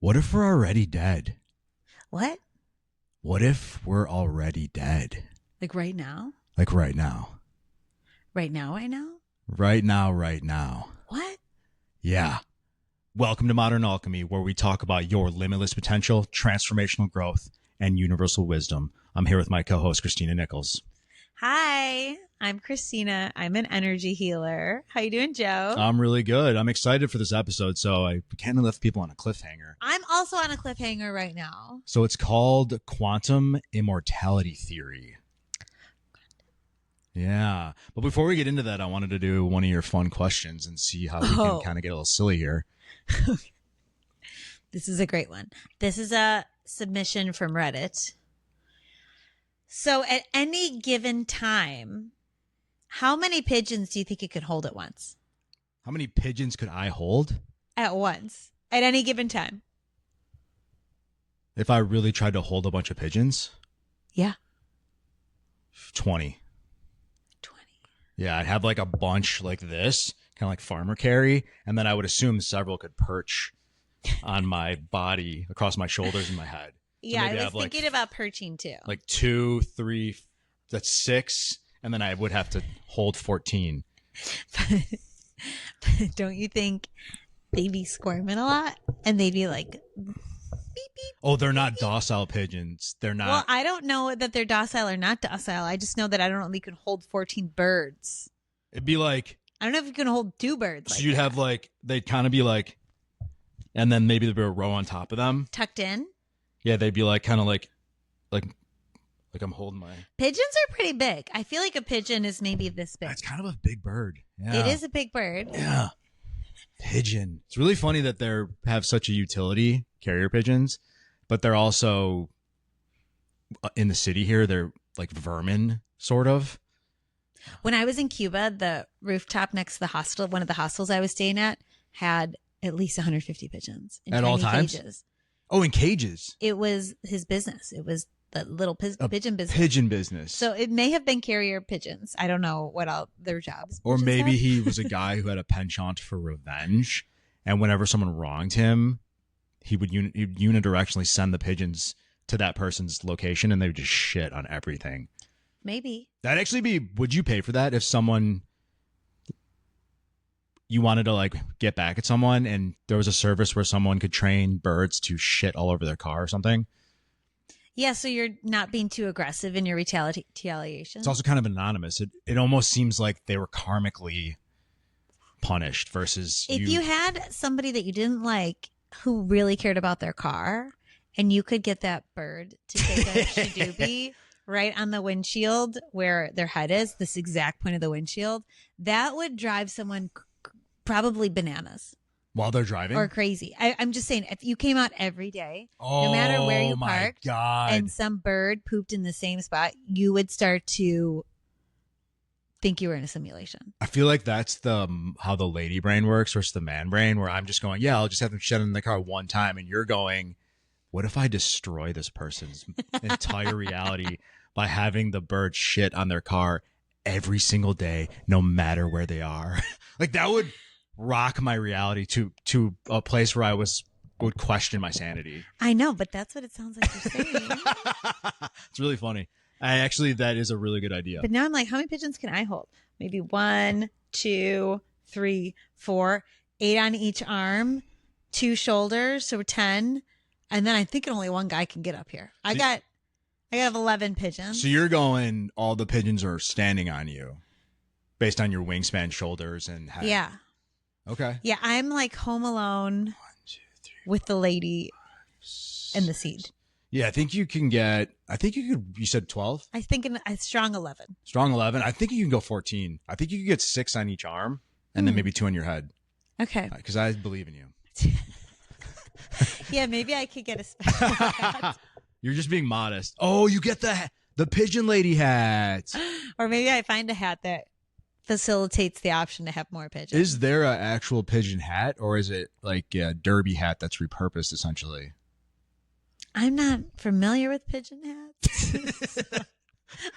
What if we're already dead? What? What if we're already dead? Like right now? Like right now. Right now, right now? Right now, right now. What? Yeah. Welcome to Modern Alchemy, where we talk about your limitless potential, transformational growth, and universal wisdom. I'm here with my co-host, Christina Nichols. Hi, I'm Christina. I'm an energy healer. How you doing, Joe? I'm really good. I'm excited for this episode, so I can't left people on a cliffhanger. I'm also on a cliffhanger right now. So it's called Quantum Immortality Theory. Yeah. But before we get into that, I wanted to do one of your fun questions and see how we can kind of get a little silly here. This is a great one. This is a submission from Reddit. So at any given time, how many pigeons do you think you could hold at once? How many pigeons could I hold? At once. At any given time. If I really tried to hold a bunch of pigeons? Yeah. 20. 20. Yeah, I'd have like a bunch like this, kind of like farmer carry, and then I would assume several could perch on my body, across my shoulders and my head. So Yeah, I was thinking about perching too. Like 2, 3, that's 6, and then I would have to hold 14. But don't you think they'd be squirming a lot? And they'd be like, beep, beep. Oh, they're not docile pigeons. They're not. Well, I don't know that they're docile or not docile. I just know that I don't know if you can hold 14 birds. It'd be like. I don't know if you can hold 2 birds. So like you'd that. have like, they'd kind of be like, and then maybe there'd be a row on top of them. Tucked in. Yeah, they'd be like kind of like I'm holding my. Pigeons are pretty big. I feel like a pigeon is maybe this big. It's kind of a big bird. Yeah. It is a big bird. Yeah. Pigeon. It's really funny that they have such a utility, carrier pigeons, but they're also in the city here. They're like vermin, sort of. When I was in Cuba, the rooftop next to the hostel, one of the hostels I was staying at, had at least 150 pigeons in At all tiny times? cages. Oh, in cages. It was his business. It was the little pigeon business. Pigeon business. So it may have been carrier pigeons. I don't know what all their jobs. Or pigeons maybe have. he was a guy who had a penchant for revenge, and whenever someone wronged him, he would he'd unidirectionally send the pigeons to that person's location, and they would just shit on everything. Maybe. That'd actually be. Would you pay for that if someone you wanted to like get back at someone, and there was a service where someone could train birds to shit all over their car or something? Yeah, so you're not being too aggressive in your retaliation. It's also kind of anonymous. It almost seems like they were karmically punished versus if you had somebody that you didn't like who really cared about their car, and you could get that bird to take a shadoobie right on the windshield where their head is, this exact point of the windshield, that would drive someone probably bananas. while they're driving Or crazy. I'm just saying, if you came out every day, no matter where you parked, and some bird pooped in the same spot, you would start to think you were in a simulation. I feel like that's how the lady brain works versus the man brain, where I'm just going, yeah, I'll just have them shit in the car one time, and you're going, what if I destroy this person's entire reality by having the bird shit on their car every single day, no matter where they are? Like that would rock my reality to a place where I would question my sanity. I know, but that's what it sounds like you're saying. It's really funny. That is a really good idea. But now I'm like, how many pigeons can I hold? Maybe 1, 2, 3, 4, 8 on each arm, 2 shoulders, so 10. And then I think only one guy can get up here. I have 11 pigeons. So you're going, all the pigeons are standing on you based on your wingspan, shoulders, and head. Yeah. Okay. Yeah, I'm like home alone 1, 2, 3, with the lady 5, and the seed. Yeah, I think you said 12? I think a strong 11. Strong 11. I think you can go 14. I think you could get 6 on each arm and then maybe 2 on your head. Okay. Because I believe in you. Yeah, maybe I could get a special hat. You're just being modest. Oh, you get the pigeon lady hat. Or maybe I find a hat that facilitates the option to have more pigeons. Is there an actual pigeon hat, or is it like a derby hat that's repurposed essentially? I'm not familiar with pigeon hats.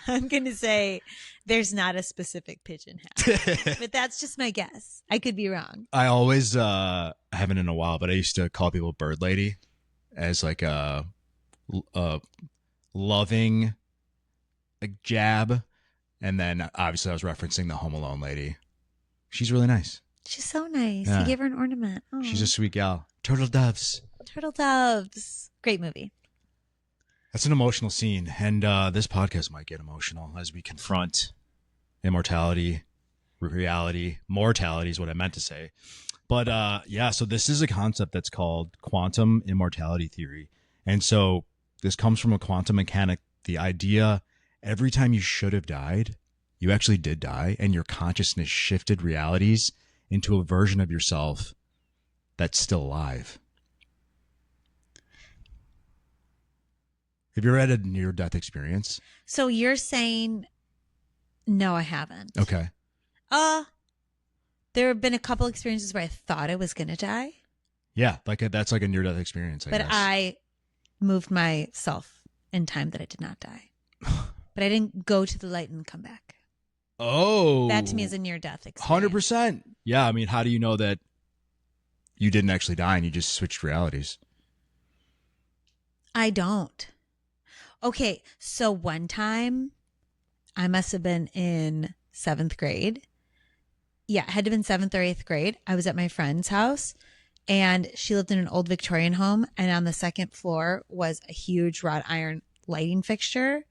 I'm going to say there's not a specific pigeon hat, but that's just my guess. I could be wrong. I always, I haven't in a while, but I used to call people bird lady. as like a loving like jab, and then obviously I was referencing the Home Alone lady. She's really nice. She's so nice. Yeah. He gave her an ornament. Aww. She's a sweet gal. Turtle doves. Turtle doves. Great movie. That's an emotional scene, and this podcast might get emotional as we confront immortality, reality, mortality is what I meant to say. But yeah, so this is a concept that's called quantum immortality theory. And so this comes from a quantum mechanic, the idea every time you should have died, you actually did die, and your consciousness shifted realities into a version of yourself that's still alive. Have you ever had a near-death experience? So you're saying, no, I haven't. Okay. There have been a couple experiences where I thought I was going to die. Yeah, that's like a near-death experience, I but guess. I moved myself in time that I did not die. But I didn't go to the light and come back. Oh. That to me is a near-death experience. 100%. Yeah, I mean, how do you know that you didn't actually die and you just switched realities? I don't. Okay, so one time, I must have been in 7th grade. Yeah, it had to have been 7th or 8th grade. I was at my friend's house, and she lived in an old Victorian home, and on the 2nd floor was a huge wrought iron lighting fixture,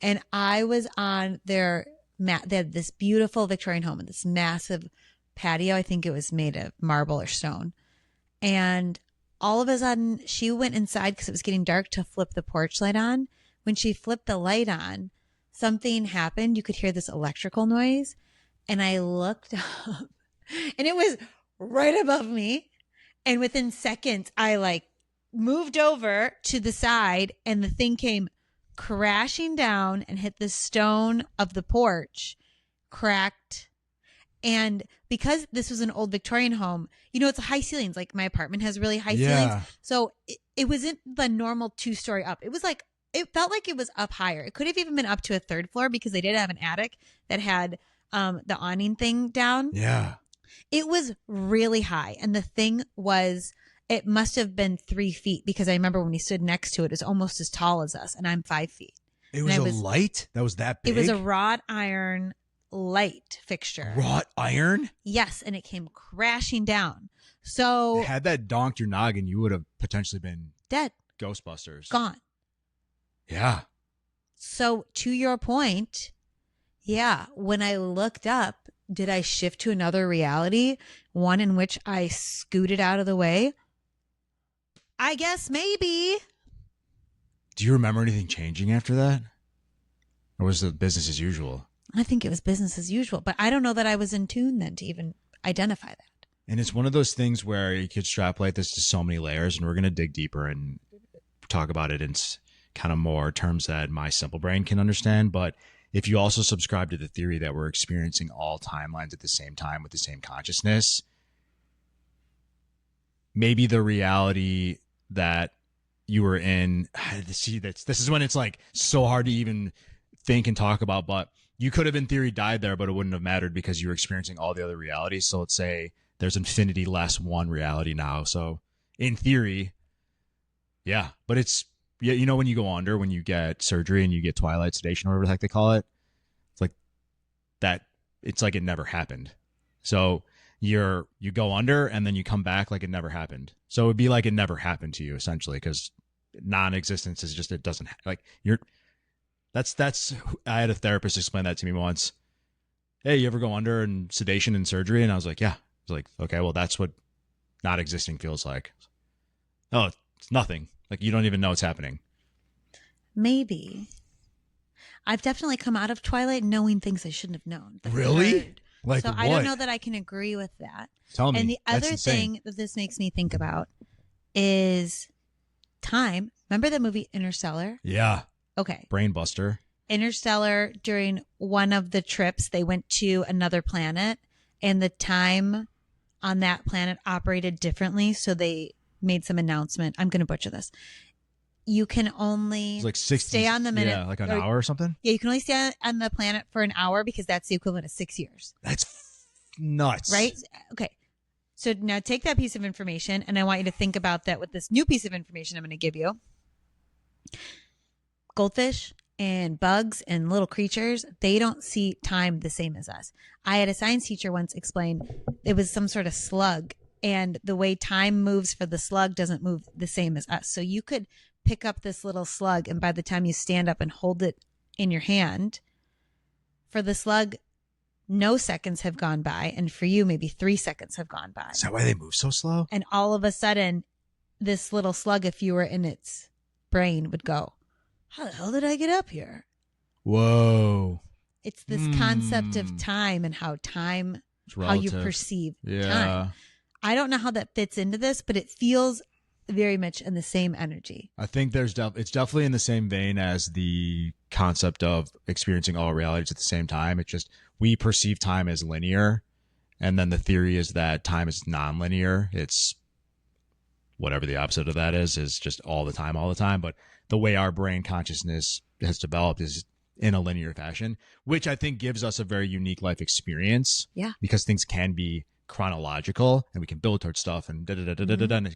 and I was on their mat. They had this beautiful Victorian home and this massive patio. I think it was made of marble or stone, and all of a sudden, she went inside because it was getting dark to flip the porch light on. When she flipped the light on, something happened. You could hear this electrical noise. And I looked up and it was right above me. And within seconds, I like moved over to the side and the thing came crashing down and hit the stone of the porch, cracked. And because this was an old Victorian home, you know, it's high ceilings. Like my apartment has really high ceilings. So it wasn't the normal 2-story up. It was like, it felt like it was up higher. It could have even been up to a 3rd floor because they did have an attic that had the awning thing down. Yeah. It was really high. And the thing was, it must have been 3 feet because I remember when we stood next to it, it was almost as tall as us. And I'm 5 feet. It was light? That was that big? It was a wrought iron light fixture. Wrought iron? Yes. And it came crashing down. So had that donked your noggin, you would have potentially been dead. Ghostbusters. Gone. Yeah. So to your point, yeah, when I looked up, did I shift to another reality? One in which I scooted out of the way? I guess maybe. Do you remember anything changing after that? Or was it business as usual? I think it was business as usual, but I don't know that I was in tune then to even identify that. And it's one of those things where you could extrapolate this to so many layers, and we're going to dig deeper and talk about it in kind of more terms that my simple brain can understand. But if you also subscribe to the theory that we're experiencing all timelines at the same time with the same consciousness, maybe the reality that you were in, see, this is when it's like so hard to even think and talk about, but you could have in theory died there, but it wouldn't have mattered because you were experiencing all the other realities. So let's say there's infinity less one reality now. So in theory, yeah, but it's, yeah, you know, when you go under, when you get surgery and you get twilight sedation or whatever the heck they call it, it's like that. It's like it never happened. So you go under and then you come back like it never happened. So it'd be like it never happened to you essentially, because non-existence is just, it doesn't like that's I had a therapist explain that to me once. Hey, you ever go under and sedation and surgery? And I was like, yeah. I was like, okay, well, that's what not existing feels like. Oh, it's nothing. Like, you don't even know it's happening. Maybe. I've definitely come out of Twilight knowing things I shouldn't have known. Really? Like so what? I don't know that I can agree with that. Tell me. And the other thing that this makes me think about is time. Remember the movie Interstellar? Yeah. Okay. Brain buster. Interstellar, during one of the trips, they went to another planet, and the time on that planet operated differently. So they made some announcement. I'm going to butcher this. You can only like 60, stay on the minute. Yeah, like an hour or something. Yeah, you can only stay on the planet for an hour because that's the equivalent of 6 years. That's nuts. Right? Okay. So now take that piece of information, and I want you to think about that with this new piece of information I'm going to give you. Goldfish and bugs and little creatures, they don't see time the same as us. I had a science teacher once explain it was some sort of slug, and the way time moves for the slug doesn't move the same as us. So you could pick up this little slug, and by the time you stand up and hold it in your hand, for the slug, no seconds have gone by, and for you, maybe 3 seconds have gone by. Is that why they move so slow? And all of a sudden, this little slug, if you were in its brain, would go, how the hell did I get up here? Whoa. It's this concept of time and how you perceive time. I don't know how that fits into this, but it feels very much in the same energy. I think it's definitely in the same vein as the concept of experiencing all realities at the same time. It's just we perceive time as linear, and then the theory is that time is non-linear. It's whatever the opposite of that is just all the time. But the way our brain consciousness has developed is in a linear fashion, which I think gives us a very unique life experience. Yeah. Because things can be chronological and we can build towards stuff and da-da-da-da-da-da.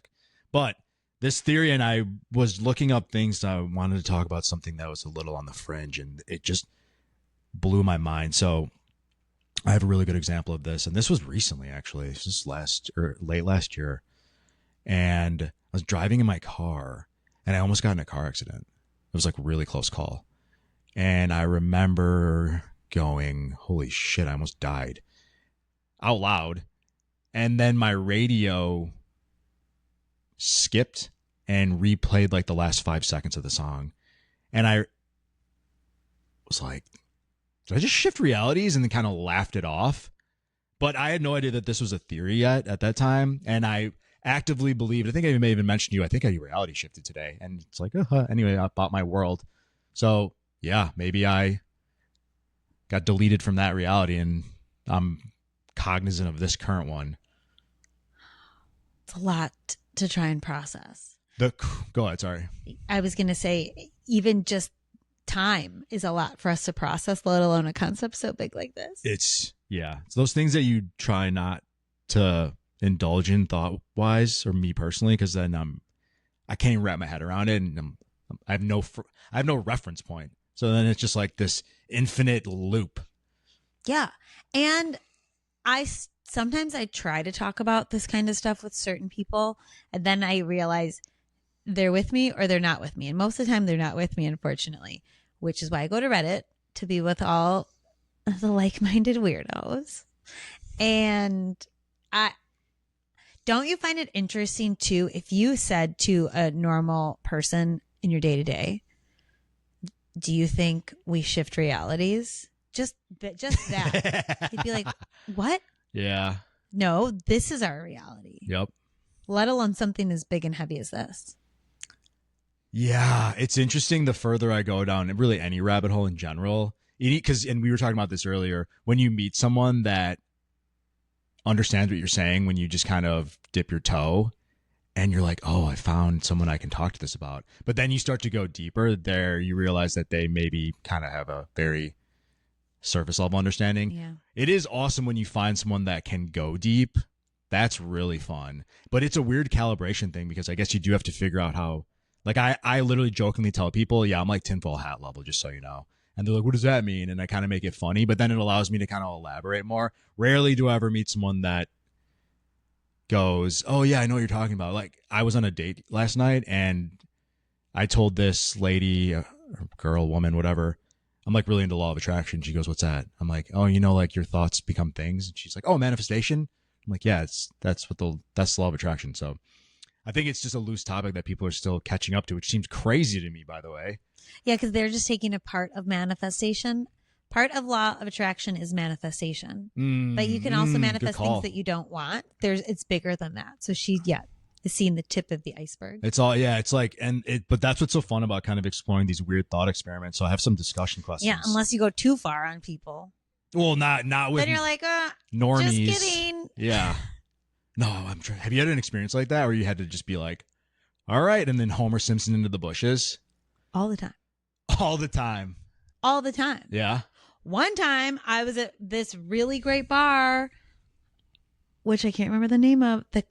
But this theory, and I was looking up things, I wanted to talk about something that was a little on the fringe, and it just blew my mind. So I have a really good example of this, and this was recently, actually. This was late last year. And I was driving in my car, and I almost got in a car accident. It was like a really close call. And I remember going, holy shit, I almost died, out loud. And then my radio skipped and replayed like the last 5 seconds of the song. And I was like, did I just shift realities? And then kind of laughed it off. But I had no idea that this was a theory yet at that time. And I actively believed, I think I may even mentioned to you, I think I reality shifted today. And it's like, anyway, I bought my world. So yeah, maybe I got deleted from that reality and I'm cognizant of this current one. It's a lot to try and process. Go ahead, sorry. I was going to say, even just time is a lot for us to process, let alone a concept so big like this. It's those things that you try not to indulge in thought-wise, or me personally, because then I can't even wrap my head around it, and I have no reference point. So then it's just like this infinite loop. Yeah, and sometimes I try to talk about this kind of stuff with certain people, and then I realize they're with me or they're not with me. And most of the time they're not with me, unfortunately, which is why I go to Reddit to be with all the like-minded weirdos. And don't you find it interesting too, if you said to a normal person in your day-to-day, do you think we shift realities? Just that. You'd be like, what? Yeah. No, this is our reality. Yep. Let alone something as big and heavy as this. Yeah, it's interesting the further I go down, really any rabbit hole in general. And we were talking about this earlier, when you meet someone that understands what you're saying, when you just kind of dip your toe and you're like, oh, I found someone I can talk to this about. But then you start to go deeper there, you realize that they maybe kind of have a very surface level understanding. Yeah. It is awesome when you find someone that can go deep. That's really fun. But it's a weird calibration thing, because I guess you do have to figure out how, like I literally jokingly tell people, yeah, I'm like tinfoil hat level, just so you know. And they're like, what does that mean? And I kind of make it funny, but then it allows me to kind of elaborate more. Rarely do I ever meet someone that goes, oh yeah, I know what you're talking about. Like, I was on a date last night and I told this lady, girl, woman, whatever, I'm like really into law of attraction. She goes, what's that? I'm like, oh, you know, like your thoughts become things. And she's like, oh, manifestation. I'm like, yeah, that's the law of attraction. So I think it's just a loose topic that people are still catching up to, which seems crazy to me, by the way. Yeah, because they're just taking a part of manifestation. Part of law of attraction is manifestation. But you can also manifest things that you don't want. It's bigger than that. So she, is seeing the tip of the iceberg. It's all, it's like, but that's what's so fun about kind of exploring these weird thought experiments. So I have some discussion questions. Yeah, unless you go too far on people. Well, not with. Then you're like, normies. Just kidding. Yeah. No, I'm trying. Have you had an experience like that where you had to just be like, all right, and then Homer Simpson into the bushes? All the time. All the time. All the time. Yeah. One time I was at this really great bar which I can't remember the name of. I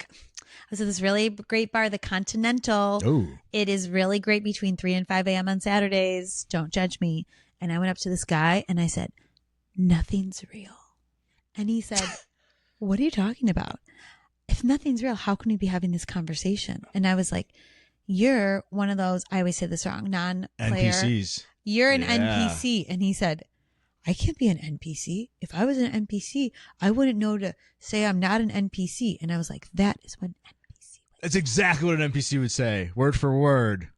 was at this really great bar, the Continental. Oh. It is really great between 3 and 5 a.m. on Saturdays. Don't judge me. And I went up to this guy and I said, nothing's real. And he said, what are you talking about? If nothing's real, how can we be having this conversation? And I was like, you're one of those, I always say this wrong, non-player. NPCs. You're an NPC. And he said, I can't be an NPC. If I was an NPC, I wouldn't know to say I'm not an NPC. And I was like, that is what an NPC would. That's exactly what an NPC would say, word for word.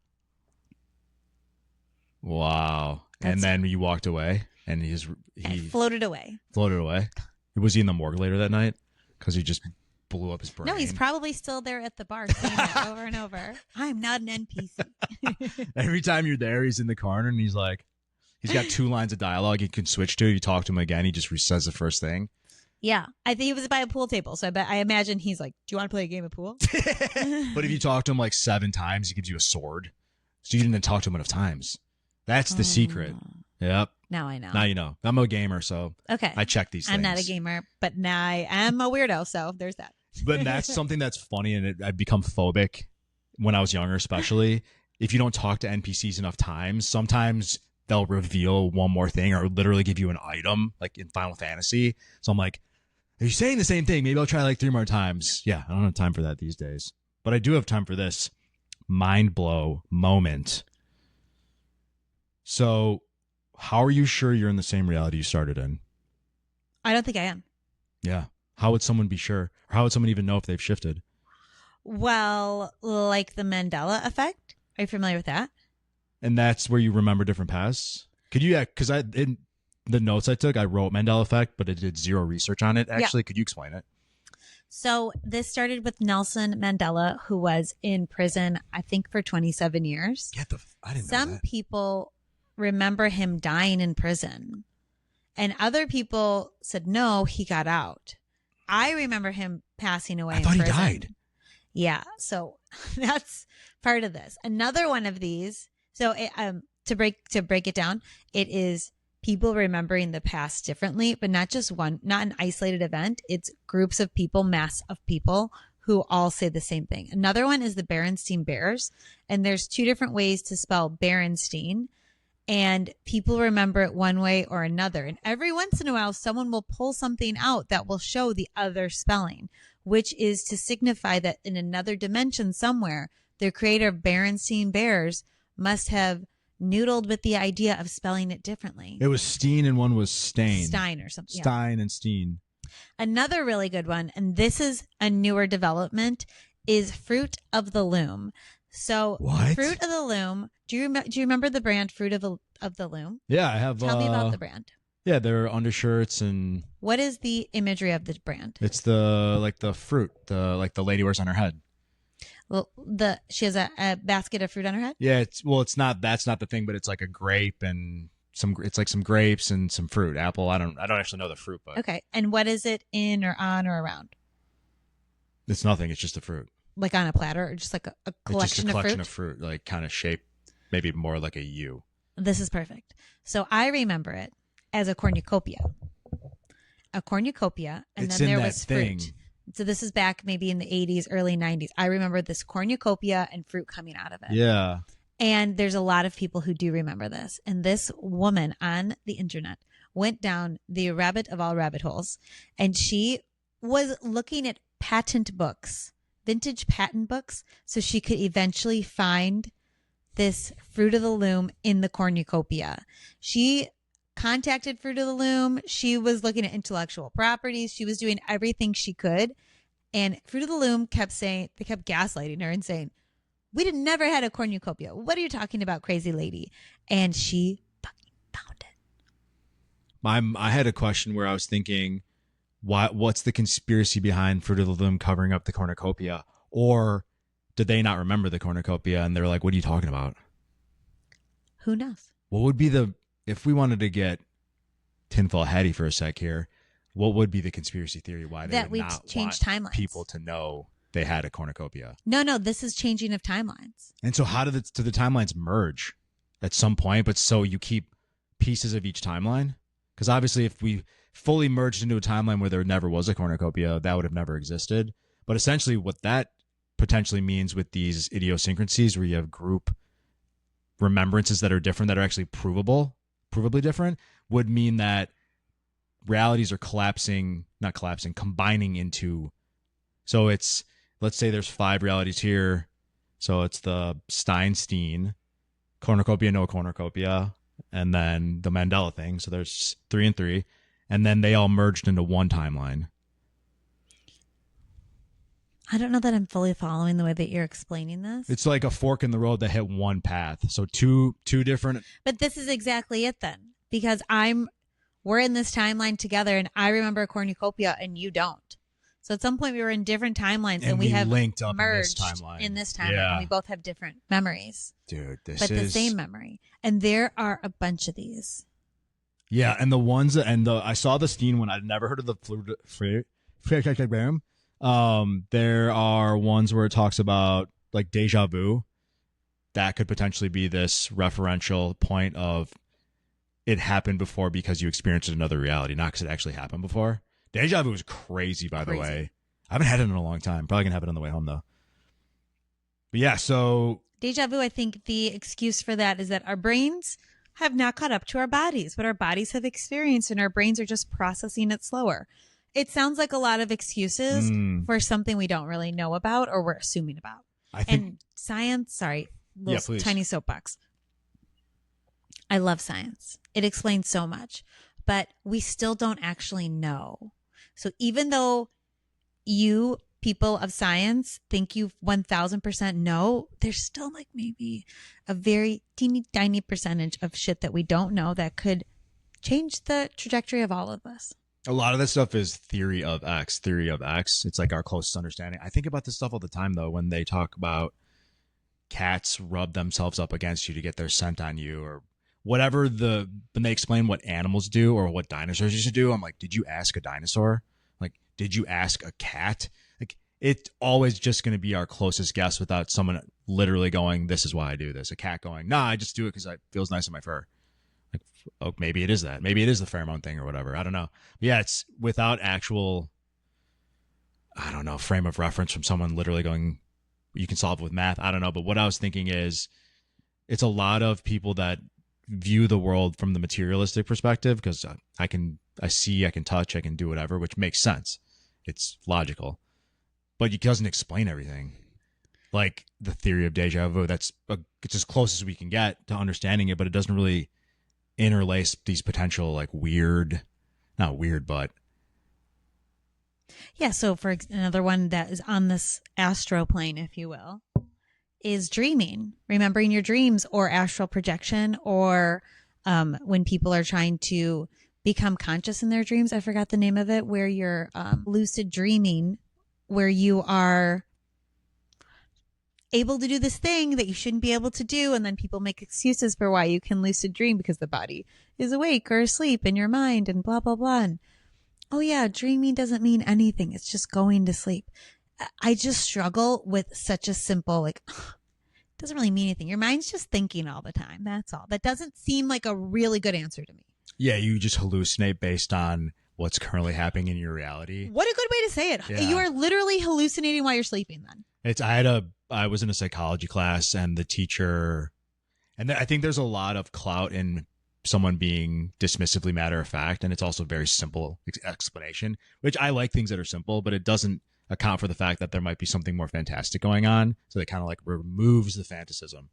Wow. And then you walked away, and he floated away. Floated away. Was he in the morgue later that night? Because he just blew up his brain. No, he's probably still there at the bar saying it over and over. I'm not an NPC. Every time you're there, he's in the corner, and he's like, he's got 2 lines of dialogue he can switch to. You talk to him again, he just says the first thing. Yeah, I think he was by a pool table, so I imagine he's like, "Do you want to play a game of pool?" But if you talk to him like 7 times, he gives you a sword. So you didn't talk to him enough times. That's the secret. Yep. Now I know. Now you know. I'm a gamer, so okay. I check these things. I'm not a gamer, but now I am a weirdo, so there's that. But that's something that's funny, and I've become phobic when I was younger, especially. If you don't talk to NPCs enough times, sometimes they'll reveal one more thing or literally give you an item, like in Final Fantasy. So I'm like, are you saying the same thing? Maybe I'll try like 3 more times. Yeah, I don't have time for that these days. But I do have time for this mind blow moment. So how are you sure you're in the same reality you started in? I don't think I am. Yeah. How would someone be sure? Or how would someone even know if they've shifted? Well, like the Mandela Effect. Are you familiar with that? And that's where you remember different pasts? Could you, because in the notes I took, I wrote Mandela Effect, but I did 0 research on it. Actually, Could you explain it? So this started with Nelson Mandela, who was in prison, I think, for 27 years. I didn't know Some that. people remember him dying in prison, and other people said, no, he got out. I remember him passing away. I thought in he prison. died. Yeah. So that's part of this. Another one of these. So to break it down, it is people remembering the past differently, but not just one, not an isolated event. It's groups of people, mass of people who all say the same thing. Another one is the Berenstain Bears. And there's 2 different ways to spell Berenstain. And people remember it one way or another. And every once in a while, someone will pull something out that will show the other spelling, which is to signify that in another dimension somewhere, the creator of Berenstain Bears must have noodled with the idea of spelling it differently. It was Steen and one was Stain. Stein or something. Stein and Steen. Another really good one, and this is a newer development, is Fruit of the Loom. So What? Fruit of the Loom. Do you remember the brand Fruit of the Loom? Yeah, I have. Tell me about the brand. Yeah, they're undershirts and. What is the imagery of the brand? It's the fruit, the lady wears on her head. Well, she has a basket of fruit on her head. Yeah, it's not. That's not the thing, but it's like a grape and it's like some grapes and some fruit, apple. I don't actually know the fruit, but Okay, and what is it in or on or around? it's nothing. It's just a fruit. Like on a platter, or just like a It's collection, just a collection of fruit? of fruit, like kind of shaped, maybe more like a U. This is perfect. So I remember it as a cornucopia. A cornucopia, and It's then in there that was thing. fruit. So this is back maybe in the 80s, early 90s. I remember this cornucopia and fruit coming out of it. Yeah. And there's a lot of people who do remember this. And this woman on the internet went down the rabbit of all rabbit holes, and she was looking at patent books, vintage patent books, so she could eventually find this Fruit of the Loom in the cornucopia. She contacted Fruit of the Loom. She was looking at intellectual properties. She was doing everything she could. And Fruit of the Loom kept gaslighting her and saying, we never had a cornucopia. What are you talking about, crazy lady? And she fucking found it. I had a question where I was thinking, what's the conspiracy behind Fruit of the Loom covering up the cornucopia? Or did they not remember the cornucopia and they're like, what are you talking about? Who knows? What would be if we wanted to get tinfoil hatty for a sec here, what would be the conspiracy theory why they That would we've not changed want timelines. people to know they had a cornucopia? No, this is changing of timelines. And so how do the timelines merge at some point, but so you keep pieces of each timeline? Because obviously if fully merged into a timeline where there never was a cornucopia, that would have never existed. But essentially what that potentially means with these idiosyncrasies where you have group remembrances that are different, that are actually provably different, would mean that realities are combining into, so it's, let's say there's 5 realities here. So it's the Steinstein, cornucopia, no cornucopia, and then the Mandela thing. So there's 3 and 3. And then they all merged into one timeline. I don't know that I'm fully following the way that you're explaining this. It's like a fork in the road that hit one path. So two different. But this is exactly it then, because we're in this timeline together, and I remember a cornucopia and you don't. So at some point we were in different timelines, and we have linked up merged in this timeline. Yeah. And we both have different memories. Dude, but the same memory. And there are a bunch of these. Yeah, and the ones I saw the Steen one. I'd never heard of the there are ones where it talks about like déjà vu. That could potentially be this referential point of it happened before because you experienced it in another reality, not because it actually happened before. Déjà vu is crazy, by the way. I haven't had it in a long time. Probably gonna have it on the way home though. But yeah, so déjà vu, I think the excuse for that is that our brains have not caught up to our bodies, but our bodies have experienced, and our brains are just processing it slower. It sounds like a lot of excuses for something we don't really know about or we're assuming about. And science, tiny soapbox. I love science. It explains so much, but we still don't actually know. So even though you people of science think you 1000% know, there's still like maybe a very teeny tiny percentage of shit that we don't know that could change the trajectory of all of this. A lot of this stuff is theory of X. It's like our closest understanding. I think about this stuff all the time, though, when they talk about cats rub themselves up against you to get their scent on you, or whatever when they explain what animals do or what dinosaurs used to do. I'm like, did you ask a dinosaur? Like, did you ask a cat? Like, it's always just going to be our closest guess without someone literally going, this is why I do this. A cat going, nah, I just do it because it feels nice on my fur. Like, oh, maybe it is that. Maybe it is the pheromone thing or whatever. I don't know. But yeah, it's without actual, I don't know, frame of reference from someone literally going, you can solve it with math. I don't know. But what I was thinking is it's a lot of people that view the world from the materialistic perspective because I can touch, I can do whatever, which makes sense. It's logical. But it doesn't explain everything. Like the theory of déjà vu, it's as close as we can get to understanding it, but it doesn't really interlace these potential like not weird, but yeah. So for another one that is on this astro plane, if you will, is dreaming, remembering your dreams, or astral projection, or when people are trying to become conscious in their dreams. I forgot the name of it, where you're lucid dreaming, where you are able to do this thing that you shouldn't be able to do, and then people make excuses for why you can lucid dream because the body is awake or asleep in your mind and blah blah blah. And oh yeah, dreaming doesn't mean anything, it's just going to sleep. I just struggle with such a simple, like, it doesn't really mean anything, your mind's just thinking all the time, that's all. That doesn't seem like a really good answer to me. Yeah, you just hallucinate based on what's currently happening in your reality. What a good way to say it. Yeah. You are literally hallucinating while you're sleeping then. I was in a psychology class, and the teacher, and I think there's a lot of clout in someone being dismissively matter of fact, and it's also a very simple explanation, which I like things that are simple, but it doesn't account for the fact that there might be something more fantastic going on. So it kind of like removes the fantasism.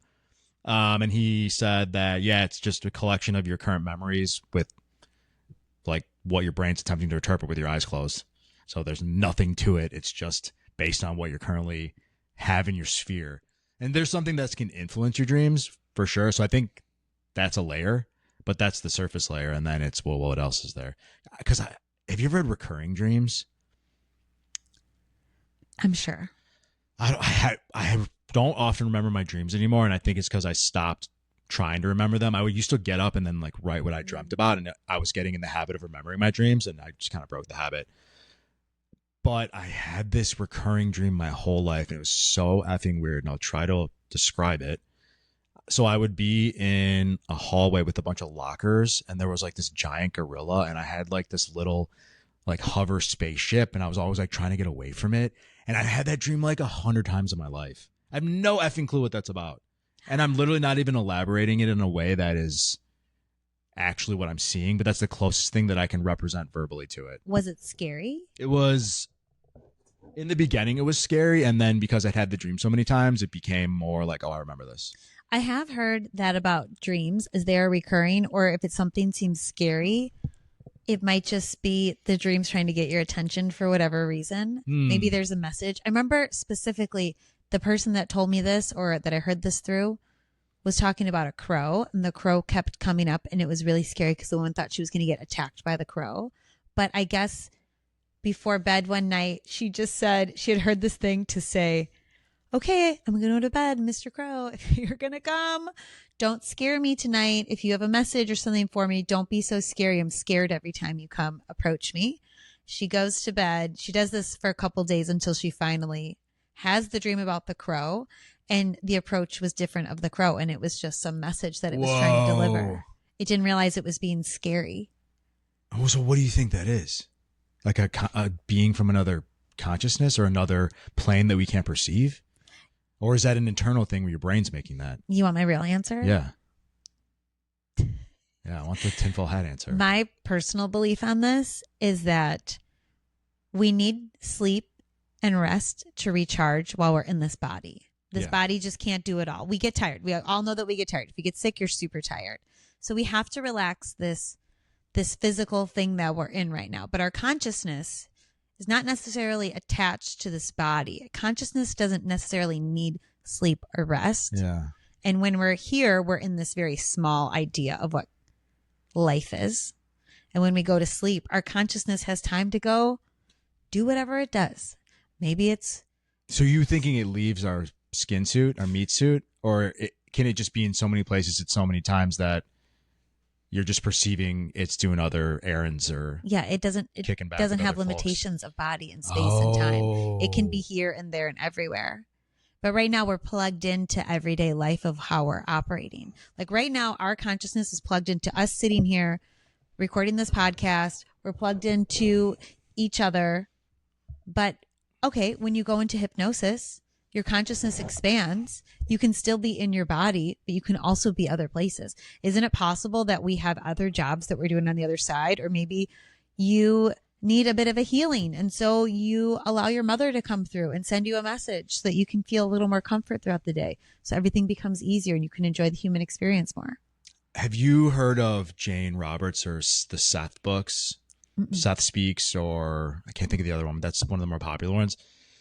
And he said that, yeah, it's just a collection of your current memories with like what your brain's attempting to interpret with your eyes closed. So there's nothing to it. It's just based on what you're currently have in your sphere. And there's something that can influence your dreams for sure. So I think that's a layer, but that's the surface layer. And then it's, well, what else is there? Because have you ever had recurring dreams? I'm sure. I don't often remember my dreams anymore. And I think it's because I stopped trying to remember them. I used to get up and then like write what I dreamt about. And I was getting in the habit of remembering my dreams, and I just kind of broke the habit. But I had this recurring dream my whole life, and it was so effing weird, and I'll try to describe it. So I would be in a hallway with a bunch of lockers, and there was like this giant gorilla, and I had like this little like hover spaceship, and I was always like trying to get away from it. And I had that dream like 100 times in my life. I have no effing clue what that's about. And I'm literally not even elaborating it in a way that is actually what I'm seeing, but that's the closest thing that I can represent verbally to it. Was it scary? It was, in the beginning, it was scary. And then because I'd had the dream so many times, it became more like, oh, I remember this. I have heard that about dreams, as they are recurring, or if it's something seems scary, it might just be the dreams trying to get your attention for whatever reason. Maybe there's a message. I remember specifically the person that told me this, or that I heard this through, was talking about a crow, and the crow kept coming up, and it was really scary because the woman thought she was going to get attacked by the crow. But I guess before bed one night, she just said she had heard this thing to say, okay, I'm going to go to bed, Mr. Crow. If you're going to come, don't scare me tonight. If you have a message or something for me, don't be so scary. I'm scared every time you come approach me. She goes to bed. She does this for a couple days until she finally has the dream about the crow. And the approach was different of the crow. And it was just some message that it was trying to deliver. It didn't realize it was being scary. Oh, so what do you think that is? Like a being from another consciousness or another plane that we can't perceive? Or is that an internal thing where your brain's making that? You want my real answer? Yeah. Yeah, I want the tinfoil hat answer. My personal belief on this is that we need sleep and rest to recharge while we're in this body. This body just can't do it all. We get tired. We all know that we get tired. If you get sick, you're super tired. So we have to relax this physical thing that we're in right now. But our consciousness is not necessarily attached to this body. Consciousness doesn't necessarily need sleep or rest. Yeah. And when we're here, we're in this very small idea of what life is. And when we go to sleep, our consciousness has time to go do whatever it does. Maybe it's... So you thinking it leaves our skin suit, our meat suit? Or can it just be in so many places at so many times that you're just perceiving it's doing other errands or it doesn't have limitations of body and space and time. It can be here and there and everywhere. But right now we're plugged into everyday life of how we're operating. Like right now, our consciousness is plugged into us sitting here recording this podcast. We're plugged into each other. But okay, when you go into hypnosis, your consciousness expands. You can still be in your body, but you can also be other places. Isn't it possible that we have other jobs that we're doing on the other side? Or maybe you need a bit of a healing, and so you allow your mother to come through and send you a message so that you can feel a little more comfort throughout the day. So everything becomes easier and you can enjoy the human experience more. Have you heard of Jane Roberts or the Seth books? Seth Speaks, or I can't think of the other one, but that's one of the more popular ones.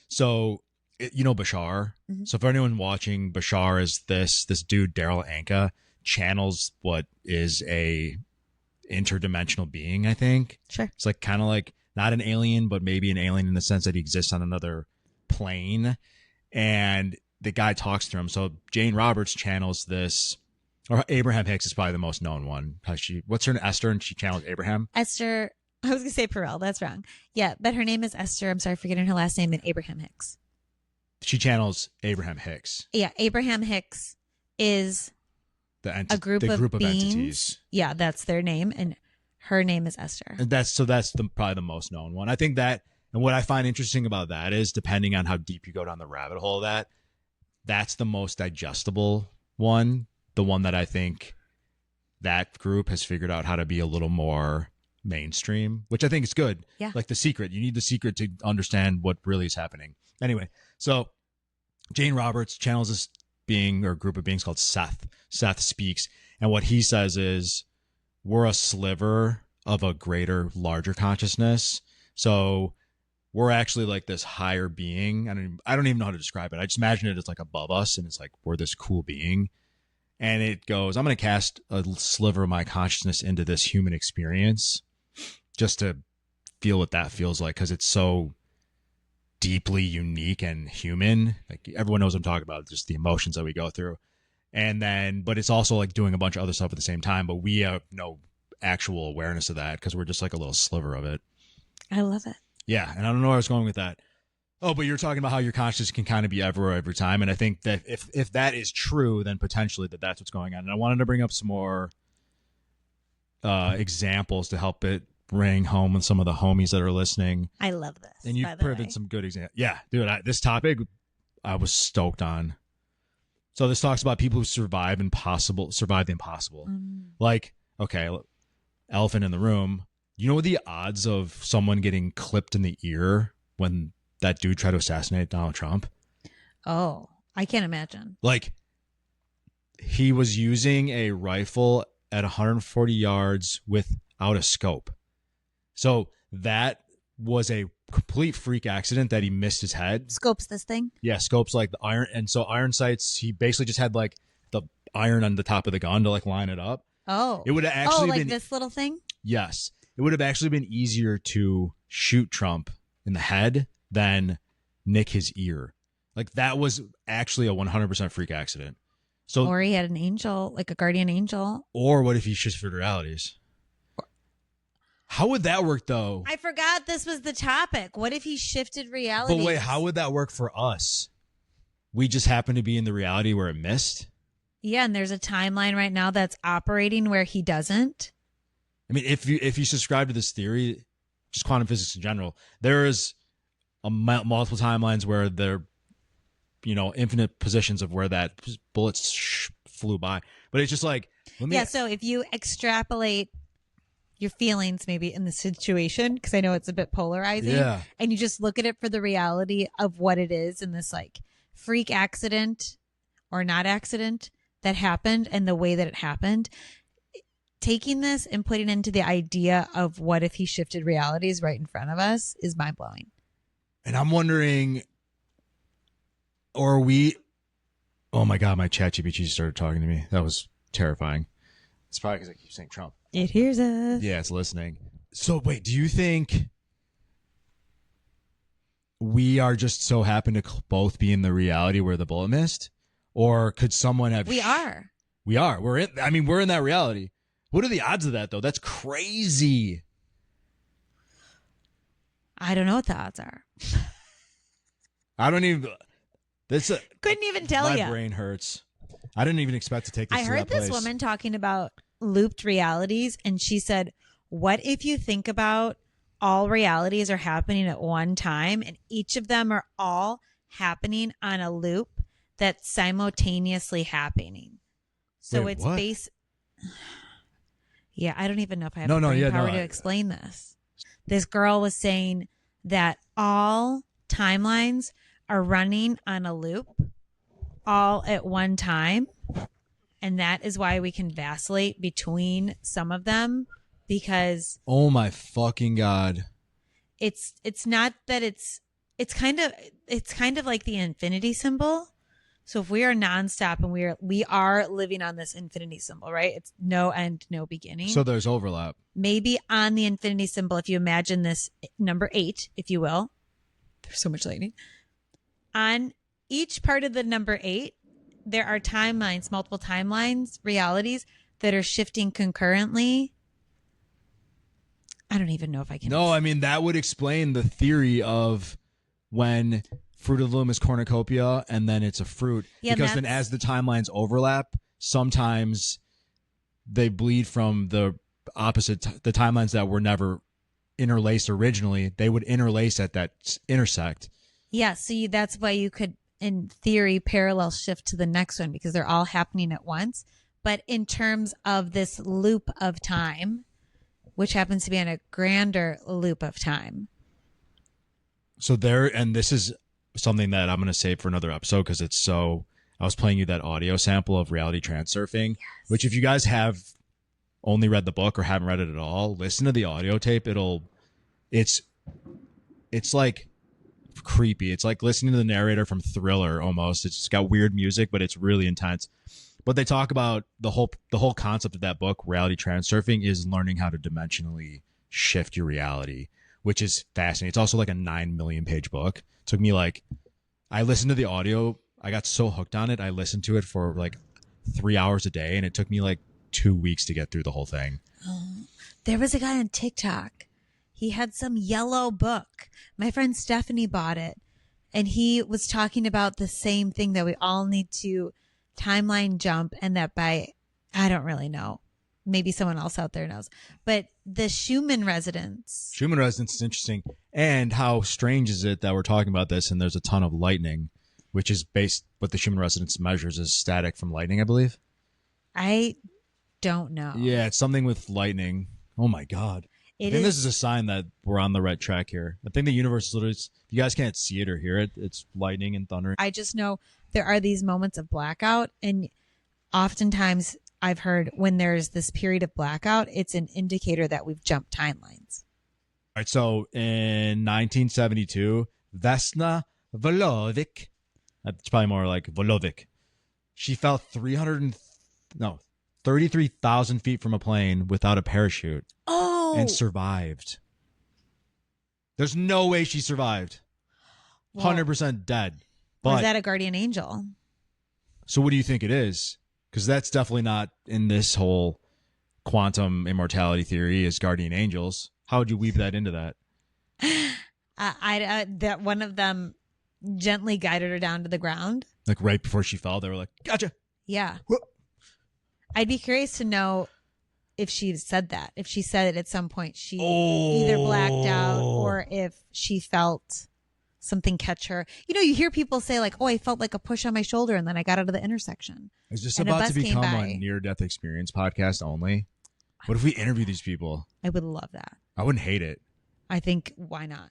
So you know Bashar. So for anyone watching, Bashar is this dude, Daryl Anka, channels what is a interdimensional being, I think. Sure. It's like kind of like not an alien, but maybe an alien in the sense that he exists on another plane. And the guy talks to him. So Jane Roberts channels this, or Abraham Hicks is probably the most known one. What's her name? Esther, and she channels Abraham. Esther. I was going to say Perel. That's wrong. Yeah, but her name is Esther. I'm sorry, forgetting her last name, and Abraham Hicks. She channels Abraham Hicks. Yeah, Abraham Hicks is a group of beings. Entities. Yeah, that's their name, and her name is Esther. And that's probably the most known one. I think that, and what I find interesting about that is, depending on how deep you go down the rabbit hole of that's the most digestible one. The one that I think that group has figured out how to be a little more mainstream, which I think is good. Yeah. Like The Secret. You need The Secret to understand what really is happening. Anyway, so Jane Roberts channels this being or group of beings called Seth. Seth Speaks. And what he says is, we're a sliver of a greater, larger consciousness. So we're actually like this higher being. I don't even know how to describe it. I just imagine it as like above us, and it's like we're this cool being. And it goes, I'm going to cast a sliver of my consciousness into this human experience just to feel what that feels like, because it's so deeply unique and human. Like everyone knows what I'm talking about, just the emotions that we go through. And then, but it's also like doing a bunch of other stuff at the same time, but we have no actual awareness of that because we're just like a little sliver of it. I love it. Yeah. And I don't know where I was going with that. Oh, but you're talking about how your consciousness can kind of be everywhere every time. And I think that if that is true, then potentially that's what's going on. And I wanted to bring up some more examples to help it ring home with some of the homies that are listening. I love this. And you've provided some good examples. Yeah, dude, this topic I was stoked on. So this talks about people who survive the impossible. Like, okay, elephant in the room. You know the odds of someone getting clipped in the ear when that dude tried to assassinate Donald Trump? Oh, I can't imagine. Like, he was using a rifle at 140 yards without a scope. So that was a complete freak accident that he missed his head. Scopes this thing? Yeah, scopes like the iron. And so iron sights, he basically just had like the iron on the top of the gun to like line it up. Oh. It would have actually like been this little thing? Yes. It would have actually been easier to shoot Trump in the head than nick his ear. Like that was actually a 100% freak accident. So, or he had an angel, like a guardian angel. Or what if he shifted realities? How would that work, though? I forgot this was the topic. What if he shifted realities? But wait, how would that work for us? We just happen to be in the reality where it missed? Yeah, and there's a timeline right now that's operating where he doesn't. I mean, if you subscribe to this theory, just quantum physics in general, there is multiple timelines where there, infinite positions of where that bullets flew by. But it's just like, so if you extrapolate your feelings maybe in the situation, because I know it's a bit polarizing, and you just look at it for the reality of what it is in this like freak accident or not accident that happened and the way that it happened, taking this and putting into the idea of what if he shifted realities right in front of us is mind-blowing. And I'm wondering, oh my God, my ChatGPT started talking to me. That was terrifying. It's probably because I keep saying Trump. It hears us. Yeah, it's listening. So wait, do you think we are just so happen to both be in the reality where the bullet missed? Or could someone have... We are. We're in that reality. What are the odds of that, though? That's crazy. I don't know what the odds are. I don't even... Couldn't even tell you. My brain hurts. I didn't even expect to take this to that place. I heard this woman talking about looped realities, and she said, what if you think about all realities are happening at one time, and each of them are all happening on a loop that's simultaneously happening? So wait, it's Yeah, I don't even know if I have the brain power to explain this. This girl was saying that all timelines are running on a loop all at one time. And that is why we can vacillate between some of them, because oh my fucking God. It's not that it's kind of like the infinity symbol. So if we are nonstop and we are living on this infinity symbol, right? It's no end, no beginning. So there's overlap. Maybe on the infinity symbol, if you imagine this number 8, if you will, there's so much lightning. On each part of the number 8, there are timelines, multiple timelines, realities that are shifting concurrently. I don't even know if I can. No, I mean, that would explain the theory of when Fruit of the Loom is cornucopia and then it's a fruit. Yeah, because then as the timelines overlap, sometimes they bleed from the opposite, the timelines that were never interlaced originally, they would interlace at that intersect. Yeah, so that's why you could, in theory, parallel shift to the next one because they're all happening at once. But in terms of this loop of time, which happens to be on a grander loop of time. So and this is something that I'm going to save for another episode because it's so, I was playing you that audio sample of reality transurfing, yes. Which if you guys have only read the book or haven't read it at all, listen to the audio tape. It's like creepy. It's like listening to the narrator from Thriller almost. It's got weird music, but it's really intense. But they talk about the whole concept of that book, reality transurfing, is learning how to dimensionally shift your reality, which is fascinating. It's also like a 9 million page book. It took me I listened to the audio. I got so hooked on it. I listened to it for 3 hours a day, and it took me 2 weeks to get through the whole thing. There was a guy on TikTok. He had some yellow book. My friend Stephanie bought it. And he was talking about the same thing, that we all need to timeline jump, and that by, I don't really know, maybe someone else out there knows, but the Schumann resonance. Schumann resonance is interesting. And how strange is it that we're talking about this and there's a ton of lightning, which is based, what the Schumann resonance measures is static from lightning, I believe. I don't know. Yeah, it's something with lightning. Oh my God. I think this is a sign that we're on the right track here. I think the universe is literally, if you guys can't see it or hear it, it's lightning and thunder. I just know there are these moments of blackout, and oftentimes I've heard when there's this period of blackout, it's an indicator that we've jumped timelines. All right, so in 1972, Vesna Volovic, it's probably more like Volovic, she fell 33,000 feet from a plane without a parachute. Oh. And survived. There's no way she survived. 100% dead. But, was that a guardian angel? So what do you think it is? Because that's definitely not in this whole quantum immortality theory is guardian angels. How would you weave that into that? That one of them gently guided her down to the ground. Like right before she fell, they were like, gotcha. Yeah. Whoop. I'd be curious to know if she said that. If she said it at some point, she either blacked out or if she felt something catch her. You know, you hear people say like, oh, I felt like a push on my shoulder and then I got out of the intersection. Is this about to become a near-death experience podcast only? What if we interview these people? I would love that. I wouldn't hate it. I think, why not?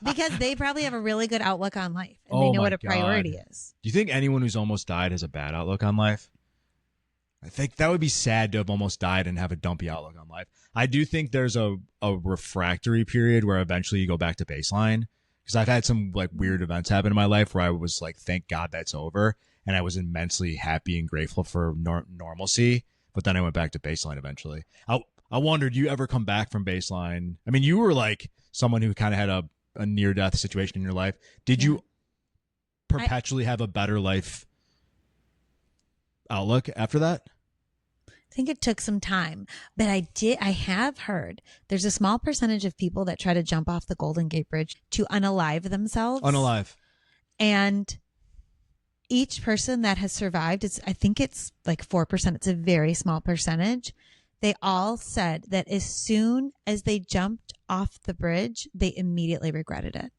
Because they probably have a really good outlook on life and they know what a priority is. Do you think anyone who's almost died has a bad outlook on life? I think that would be sad to have almost died and have a dumpy outlook on life. I do think there's a refractory period where eventually you go back to baseline, because I've had some like weird events happen in my life where I was like, thank God that's over. And I was immensely happy and grateful for normalcy. But then I went back to baseline eventually. I wondered, do you ever come back from baseline? I mean, you were like someone who kind of had a near-death situation in your life. Did you perpetually have a better life outlook after that? I think it took some time, but I have heard there's a small percentage of people that try to jump off the Golden Gate Bridge to unalive themselves. Unalive. And each person that has survived, I think it's like 4%. It's a very small percentage. They all said that as soon as they jumped off the bridge, they immediately regretted it.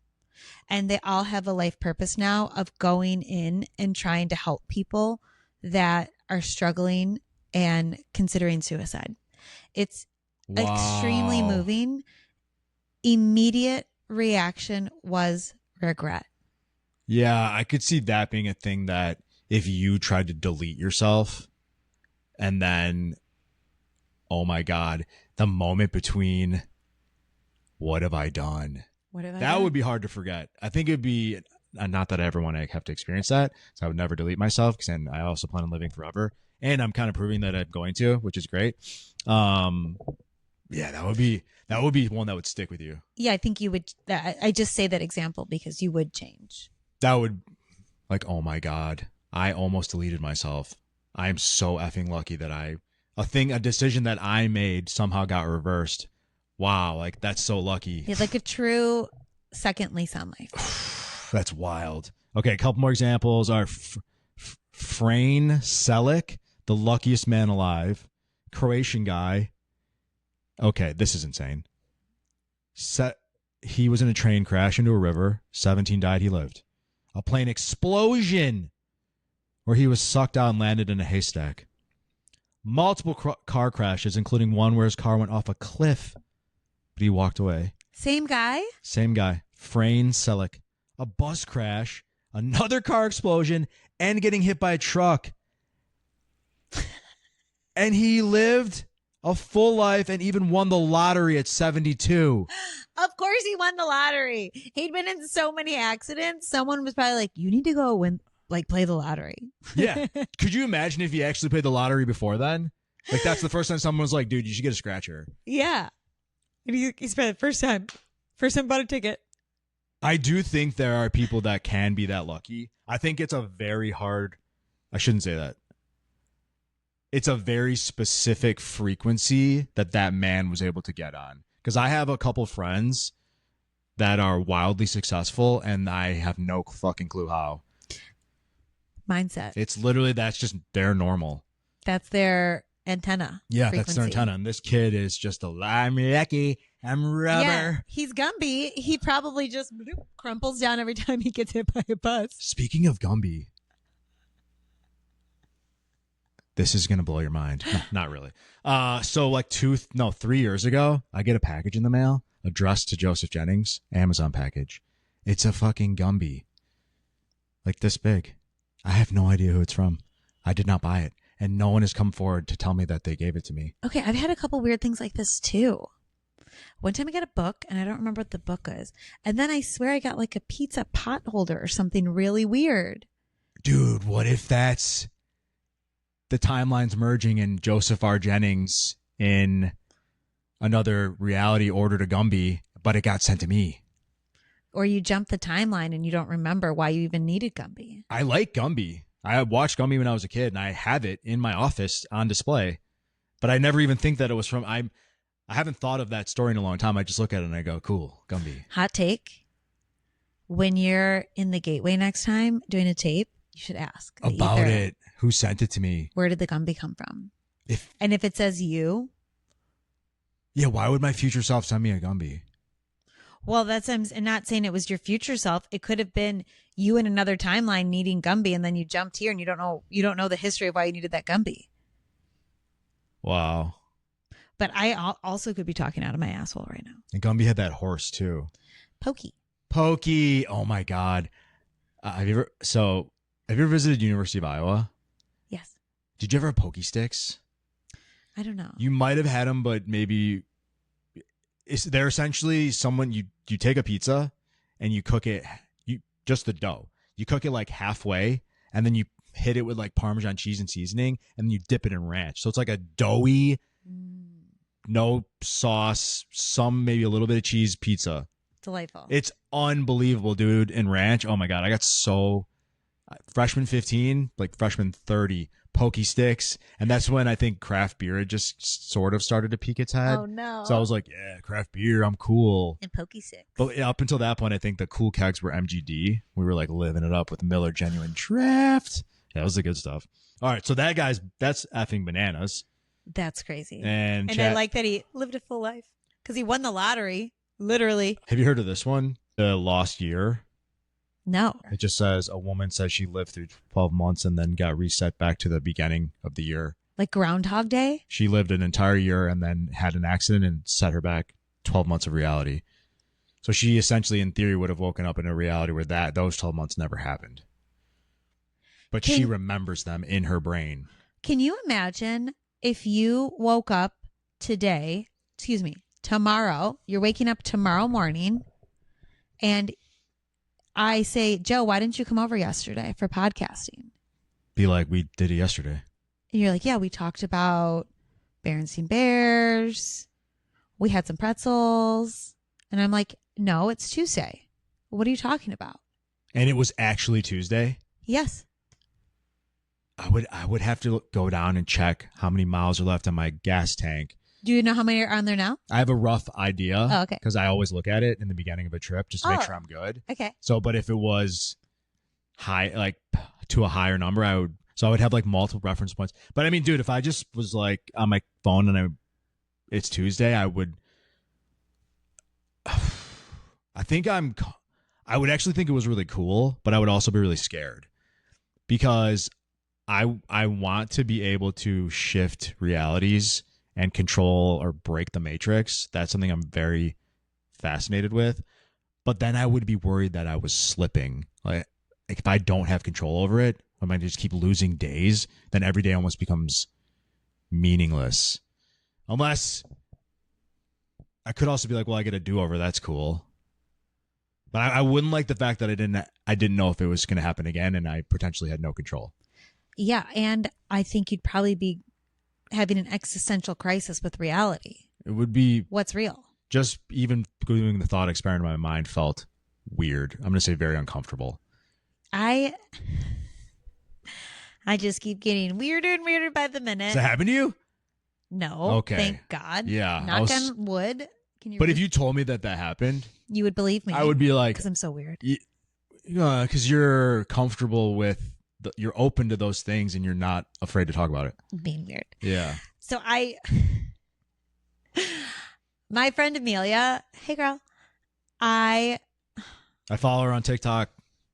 And they all have a life purpose now of going in and trying to help people that are struggling and considering suicide. It's extremely moving. Immediate reaction was regret. Yeah, I could see that being a thing that if you tried to delete yourself and then, oh my God, the moment between what have I done? That would be hard to forget. I think it'd be, not that I ever want to have to experience that, so I would never delete myself, because then I also plan on living forever. And I'm kind of proving that I'm going to, which is great. Yeah, that would be one that would stick with you. Yeah, I think you would. I just say that example because you would change. That would, like, oh my God, I almost deleted myself. I am so effing lucky that a decision that I made somehow got reversed. Wow, like that's so lucky. It's like a true second lease on life. That's wild. Okay, a couple more examples are Frane Selick, the luckiest man alive, Croatian guy. Okay, this is insane. He was in a train crash into a river. 17 died, he lived. A plane explosion where he was sucked out and landed in a haystack. Multiple car crashes, including one where his car went off a cliff, but he walked away. Same guy? Same guy. Frane Selick. A bus crash, another car explosion, and getting hit by a truck. And he lived a full life and even won the lottery at 72. Of course he won the lottery. He'd been in so many accidents. Someone was probably like, you need to go play the lottery. Yeah. Could you imagine if he actually played the lottery before then? Like, that's the first time someone was like, dude, you should get a scratcher. Yeah. And he spent it first time bought a ticket. I do think there are people that can be that lucky. I think it's a very hard, I shouldn't say that. It's a very specific frequency that man was able to get on. Because I have a couple friends that are wildly successful, and I have no fucking clue how. Mindset. It's literally, that's just their normal. That's their antenna. Yeah, frequency. That's their antenna. And this kid is just I'm lucky. I'm rubber. Yeah, he's Gumby. He probably just crumples down every time he gets hit by a bus. Speaking of Gumby, this is going to blow your mind. No, not really. So like 3 years ago, I get a package in the mail addressed to Joseph Jennings, Amazon package. It's a fucking Gumby. Like this big. I have no idea who it's from. I did not buy it. And no one has come forward to tell me that they gave it to me. Okay, I've had a couple weird things like this too. One time I got a book, and I don't remember what the book is. And then I swear I got like a pizza pot holder or something really weird. Dude, what if that's the timelines merging and Joseph R. Jennings in another reality ordered a Gumby, but it got sent to me? Or you jump the timeline and you don't remember why you even needed Gumby. I like Gumby. I watched Gumby when I was a kid, and I have it in my office on display. But I never even think that it was from... I haven't thought of that story in a long time. I just look at it and I go, cool, Gumby. Hot take. When you're in the Gateway next time doing a tape, you should ask. About it. Who sent it to me? Where did the Gumby come from? If it says you... Yeah, why would my future self send me a Gumby? Well, I'm not saying it was your future self. It could have been you in another timeline needing Gumby, and then you jumped here and you don't know the history of why you needed that Gumby. Wow. But I also could be talking out of my asshole right now. And Gumby had that horse too. Pokey. Oh my God. Have you ever visited University of Iowa? Yes. Did you ever have Pokey sticks? I don't know. You might have had them, but maybe they're essentially someone you take a pizza and you cook it, just the dough. You cook it like halfway, and then you hit it with like Parmesan cheese and seasoning, and then you dip it in ranch. So it's like a doughy, no sauce, maybe a little bit of cheese pizza. Delightful. It's unbelievable, dude. In ranch, oh my God, I got freshman 15, like freshman 30. Pokey sticks, and that's when I think craft beer had just sort of started to peak its head. Oh no. So I was like, yeah, craft beer, I'm cool. And Pokey sticks. But up until that point, I think the cool kegs were MGD. We were like living it up with Miller Genuine Draft. Yeah, that was the good stuff. All right, so that's effing bananas. That's crazy. And I like that he lived a full life because he won the lottery, literally. Have you heard of this one? The Lost Year? No. It just says a woman says she lived through 12 months and then got reset back to the beginning of the year. Like Groundhog Day? She lived an entire year and then had an accident and set her back 12 months of reality. So she essentially, in theory, would have woken up in a reality where those 12 months never happened. But she remembers them in her brain. Can you imagine if you woke up tomorrow, you're waking up tomorrow morning, and I say, Joe, why didn't you come over yesterday for podcasting? Be like, we did it yesterday. And you're like, yeah, we talked about Berenstain Bears. We had some pretzels. And I'm like, no, it's Tuesday. What are you talking about? And it was actually Tuesday? Yes. I would have to go down and check how many miles are left on my gas tank. Do you know how many are on there now? I have a rough idea. Oh, okay. Because I always look at it in the beginning of a trip just to make sure I'm good. Okay. So, but if it was high, like to a higher number, I would have like multiple reference points. But I mean, dude, if I just was like on my phone and it's Tuesday, I would actually think it was really cool, but I would also be really scared because I want to be able to shift realities and control or break the matrix. That's something I'm very fascinated with. But then I would be worried that I was slipping. Like if I don't have control over it, when I just keep losing days, then every day almost becomes meaningless. Unless I could also be like, well, I get a do-over. That's cool. But I wouldn't like the fact that I didn't know if it was going to happen again, and I potentially had no control. Yeah, and I think you'd probably be having an existential crisis with reality. It would be... What's real? Just even doing the thought experiment in my mind felt weird. I'm going to say very uncomfortable. I just keep getting weirder and weirder by the minute. Does that happen to you? No. Okay. Thank God. Yeah. Knock on wood. Can you? But read? if you told me that happened, you would believe me. I would be like, because I'm so weird. Because you're comfortable with, you're open to those things, and you're not afraid to talk about it. Being weird. Yeah. So my friend Amelia, hey girl, I follow her on TikTok.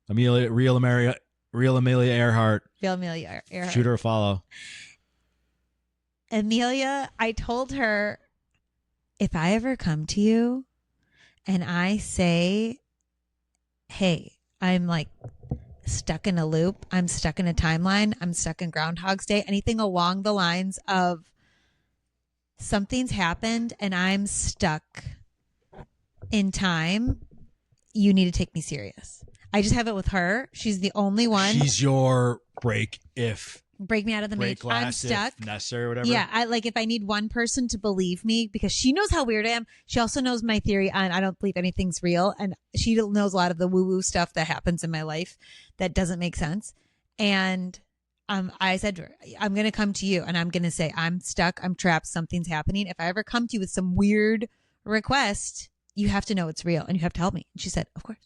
Real Amelia Earhart. feel Amelia Earhart. Shoot her a follow. Amelia, I told her, if I ever come to you and I say, hey, I'm like stuck in a loop, I'm stuck in a timeline, I'm stuck in Groundhog's Day, anything along the lines of something's happened and I'm stuck in time, you need to take me serious. I just have it with her. She's the only one. She's your break me out of the matrix. I'm stuck. If necessary or whatever. Yeah, I like if I need one person to believe me, because she knows how weird I am. She also knows my theory on I don't believe anything's real, and she knows a lot of the woo-woo stuff that happens in my life that doesn't make sense. And I said to her, I'm going to come to you and I'm going to say, I'm stuck, I'm trapped, something's happening. If I ever come to you with some weird request, you have to know it's real and you have to help me. And she said, of course.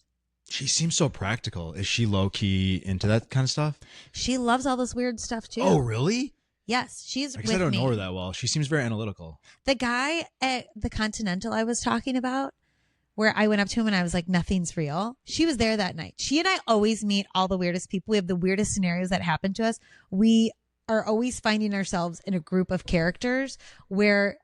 She seems so practical. Is she low-key into that kind of stuff? She loves all this weird stuff too. Oh, really? Yes, she's with me. I don't know her that well. She seems very analytical. The guy at the Continental I was talking about, where I went up to him and I was like, nothing's real. She was there that night. She and I always meet all the weirdest people. We have the weirdest scenarios that happen to us. We are always finding ourselves in a group of characters where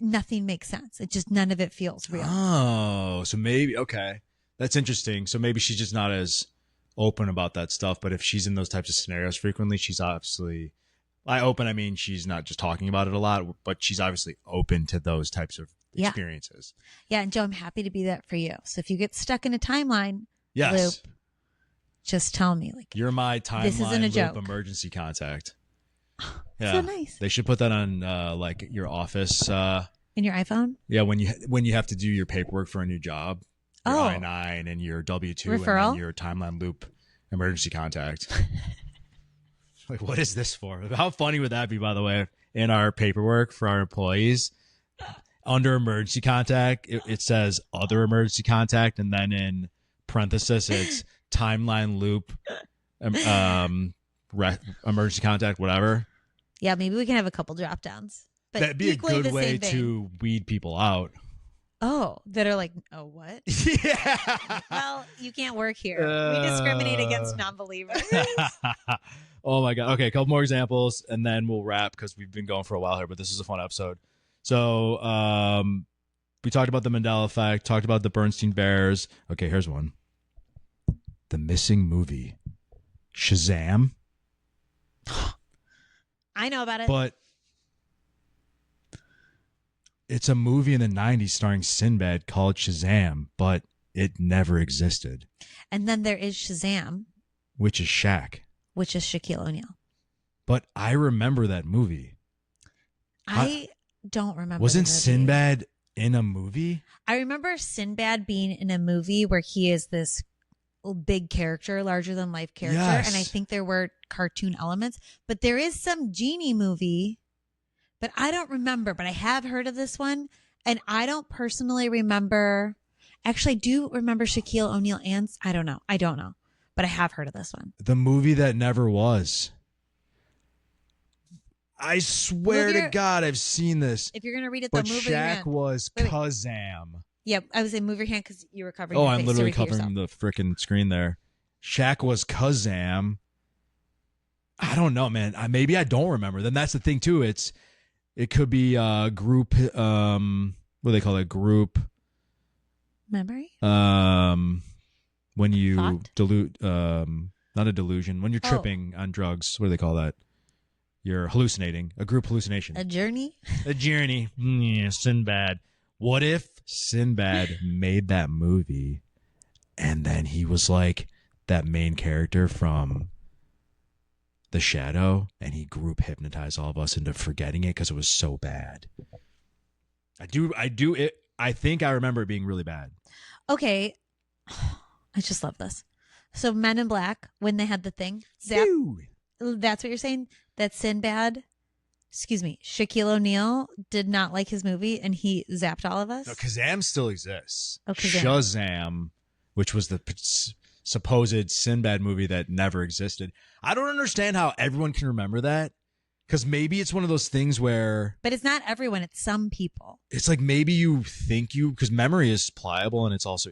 nothing makes sense. It just, none of it feels real. Oh, so maybe, okay. That's interesting. So maybe she's just not as open about that stuff. But if she's in those types of scenarios frequently, she's obviously, I mean, she's not just talking about it a lot, but she's obviously open to those types of experiences. Yeah. And Joe, I'm happy to be that for you. So if you get stuck in a timeline loop, just tell me. Like, you're my timeline this isn't a loop joke. Emergency contact. Yeah. So nice. They should put that on like your office. In your iPhone? Yeah. When you have to do your paperwork for a new job. Your I-9 and your W-2 referral? And your timeline loop emergency contact. Like, what is this for? How funny would that be, by the way, in our paperwork for our employees? Under emergency contact, it says other emergency contact, and then in parenthesis, it's timeline loop emergency contact, whatever. Yeah, maybe we can have a couple drop downs. But that'd be a good way to weed people out. Oh, that are like, oh, what? Yeah. Well, you can't work here. We discriminate against non-believers. Oh my God. Okay, a couple more examples, and then we'll wrap because we've been going for a while here, but this is a fun episode. So we talked about the Mandela Effect, talked about the Bernstein Bears. Okay, here's one. The missing movie. Shazam. I know about it. But it's a movie in the 90s starring Sinbad called Shazam, but it never existed. And then there is Shazam. Which is Shaq. Which is Shaquille O'Neal. But I remember that movie. I don't remember. Wasn't Sinbad in a movie? I remember Sinbad being in a movie where he is this big character, larger than life character. Yes. And I think there were cartoon elements. But there is some genie movie. But I don't remember, but I have heard of this one. And I don't personally remember. Actually, I do remember Shaquille O'Neal and I don't know. But I have heard of this one. The movie that never was. I swear to God, I've seen this. If you're going to read it, but move your hand. Shaq was Kazam. Yeah, I was saying move your hand because you were covering your face. I'm literally yourself. covering the freaking screen there. Shaq was Kazam. I don't know, man. Maybe I don't remember. Then that's the thing, too. It could be group, what do they call it? Group memory? When you Thought? dilute, not a delusion, when you're tripping on drugs, what do they call that? You're hallucinating, a group hallucination. A journey? A journey. Yeah, Sinbad. What if Sinbad made that movie and then he was like that main character from The Shadow and he group hypnotized all of us into forgetting it because it was so bad? I think I remember it being really bad. Okay. I just love this. So Men in Black, when they had the thing, zap, that's what you're saying? That Sinbad excuse me, Shaquille O'Neal did not like his movie and he zapped all of us. No, Kazam still exists. Oh, Kazam. Shazam, which was the supposed Sinbad movie that never existed. I don't understand how everyone can remember that. Because maybe it's one of those things where... But it's not everyone. It's some people. It's like maybe you think you... Because memory is pliable and it's also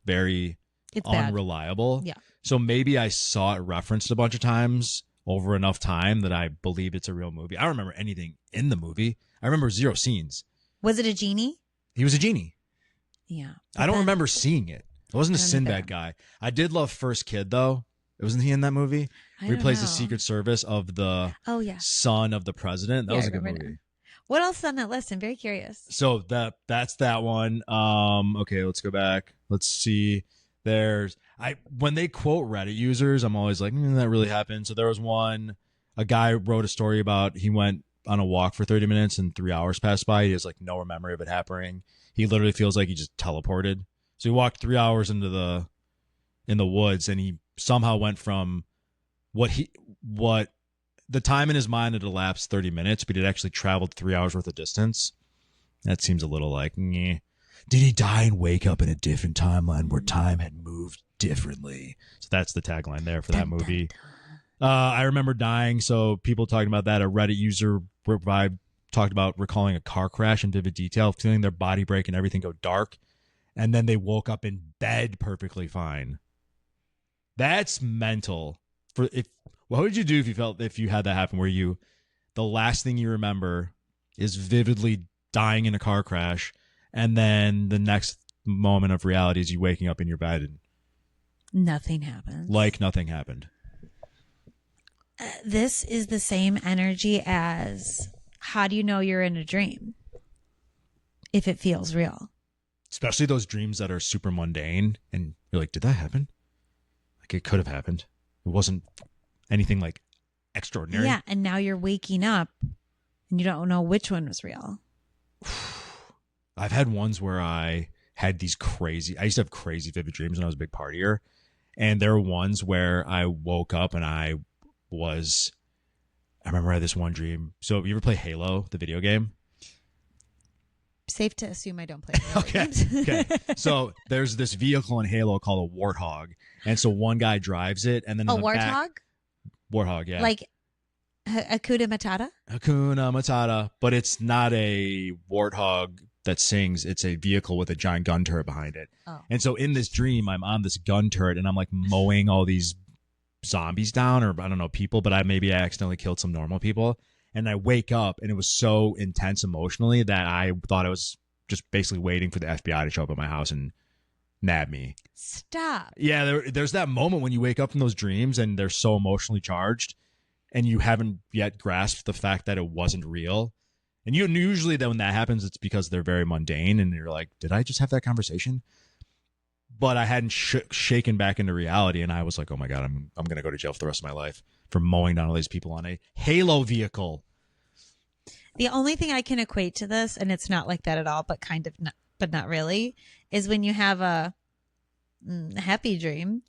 very unreliable. Bad. Yeah. So maybe I saw it referenced a bunch of times over enough time that I believe it's a real movie. I don't remember anything in the movie. I remember 0 scenes. Was it a genie? He was a genie. Yeah. I don't remember seeing it. I wasn't a Sinbad guy. I did love First Kid, though. Wasn't he in that movie? Where he plays the Secret Service of the son of the president. That was a good movie. Now. What else is on that list? I'm very curious. So that's that one. Okay, let's go back. Let's see. When they quote Reddit users, I'm always like, that really happened. So there was a guy wrote a story about he went on a walk for 30 minutes and 3 hours passed by. He has like no memory of it happening. He literally feels like he just teleported. So he walked 3 hours in the woods and he somehow went from what the time in his mind had elapsed 30 minutes, but he'd actually traveled 3 hours worth of distance. That seems a little like, Nyeh. Did he die and wake up in a different timeline where time had moved differently? So that's the tagline there for that movie. I remember dying. So people talking about that. A Reddit user talked about recalling a car crash in vivid detail, feeling their body break and everything go dark. And then they woke up in bed perfectly fine. That's mental. What would you do if you had that happen where the last thing you remember is vividly dying in a car crash, and then the next moment of reality is you waking up in your bed and nothing happens. Like nothing happened. This is the same energy as how do you know you're in a dream if it feels real? Especially those dreams that are super mundane and you're like, did that happen? Like it could have happened. It wasn't anything like extraordinary. Yeah, and now you're waking up and you don't know which one was real. I've had ones where I used to have crazy vivid dreams when I was a big partier. And there were ones where I woke up and I remember I had this one dream. So you ever play Halo, the video game? Safe to assume I don't play Halo games. Okay. So there's this vehicle in Halo called a Warthog. And so one guy drives it and then a Warthog? Warthog, yeah. Like Hakuna Matata? Hakuna Matata. But it's not a Warthog that sings. It's a vehicle with a giant gun turret behind it. Oh. And so in this dream, I'm on this gun turret and I'm like mowing all these zombies down, or I don't know, people, but I accidentally killed some normal people. And I wake up and it was so intense emotionally that I thought I was just basically waiting for the FBI to show up at my house and nab me. Stop. Yeah, there's that moment when you wake up from those dreams and they're so emotionally charged and you haven't yet grasped the fact that it wasn't real. And usually when that happens, it's because they're very mundane and you're like, did I just have that conversation? But I hadn't shaken back into reality and I was like, oh my God, I'm going to go to jail for the rest of my life for mowing down all these people on a Halo vehicle. The only thing I can equate to this, and it's not like that at all, but kind of, but not really, is when you have a happy dream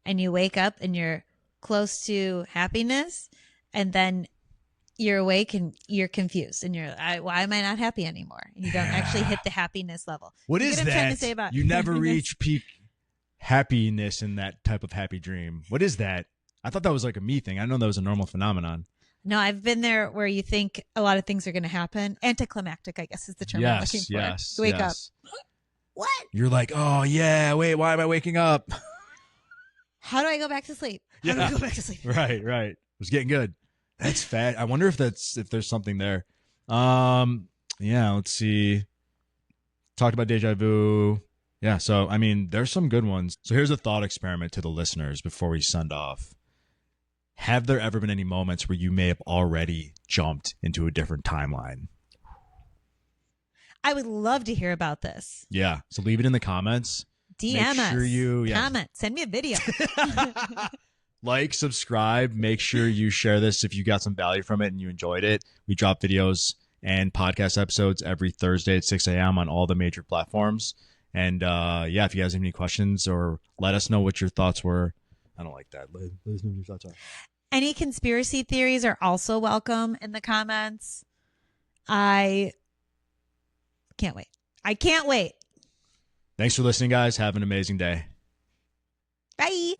and you wake up and you're close to happiness and then you're awake and you're confused and you're why am I not happy anymore? And you don't actually hit the happiness level. What is that? I'm trying to say about you never reach peak happiness in that type of happy dream. What is that? I thought that was like a me thing. I know that was a normal phenomenon. No, I've been there where you think a lot of things are going to happen. Anticlimactic, I guess, is the term I'm looking for. Yes, you wake up. What? You're like, oh yeah, wait, why am I waking up? How do I go back to sleep? How do I go back to sleep? Right. It was getting good. That's fat. I wonder if there's something there. Yeah, let's see. Talked about deja vu. Yeah, so I mean, there's some good ones. So here's a thought experiment to the listeners before we send off. Have there ever been any moments where you may have already jumped into a different timeline? I would love to hear about this. Yeah, so leave it in the comments. DM us. Comment. Send me a video. Like, subscribe. Make sure you share this if you got some value from it and you enjoyed it. We drop videos and podcast episodes every Thursday at 6 a.m. on all the major platforms. And yeah, if you guys have any questions or let us know what your thoughts were. I don't like that. Let us know what your thoughts are. Any conspiracy theories are also welcome in the comments. I can't wait. I can't wait. Thanks for listening, guys. Have an amazing day. Bye.